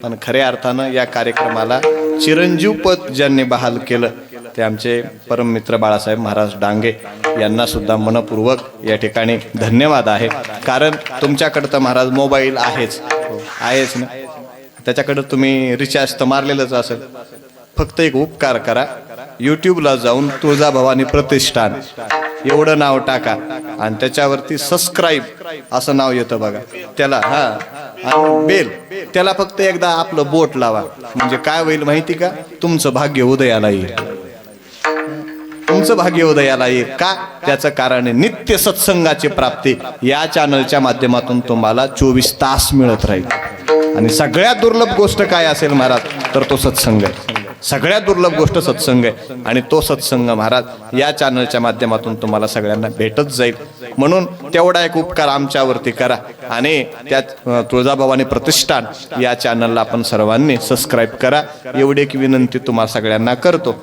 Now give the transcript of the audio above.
पण खऱ्या अर्थानं या कार्यक्रमाला चिरंजीव पद ज्यांनी बहाल केलं ते आमचे परममित्र बाळासाहेब महाराज डांगे यांना सुद्धा मनपूर्वक या ठिकाणी धन्यवाद आहे. कारण तुमच्याकडे तर महाराज मोबाईल आहेच ना, त्याच्याकडे तुम्ही रिचार्ज तर मारलेलंच असेल. फक्त एक उपकार करा, यूट्यूबला जाऊन तुळजाभवानी प्रतिष्ठान एवढं नाव टाका आणि त्याच्यावरती सबस्क्राईब असं नाव येतं बघा, त्याला आणि बेल त्याला फक्त एकदा आपलं बोट लावा. म्हणजे काय होईल माहिती का, तुमचं भाग्य उदयाला येईल. तुमचं भाग्य उदयाला येईल का, त्याचं कारण आहे नित्य सत्संगाची प्राप्ती या चॅनलच्या माध्यमातून तुम्हाला 24 तास मिळत राहील. आणि सगळ्यात दुर्लभ गोष्ट काय असेल महाराज, तर तो सत्संग आहे. सगळ्यात दुर्लभ गोष्ट सत्संग आहे आणि तो सत्संग महाराज या चॅनलच्या माध्यमातून तुम्हाला सगळ्यांना भेटत जाईल. म्हणून तेवढा एक उपकार आमच्यावरती करा आणि त्यात तुळजाभवानी प्रतिष्ठान या चॅनलला आपण सर्वांनी सबस्क्राईब करा, एवढी एक विनंती तुम्हाला सगळ्यांना करतो.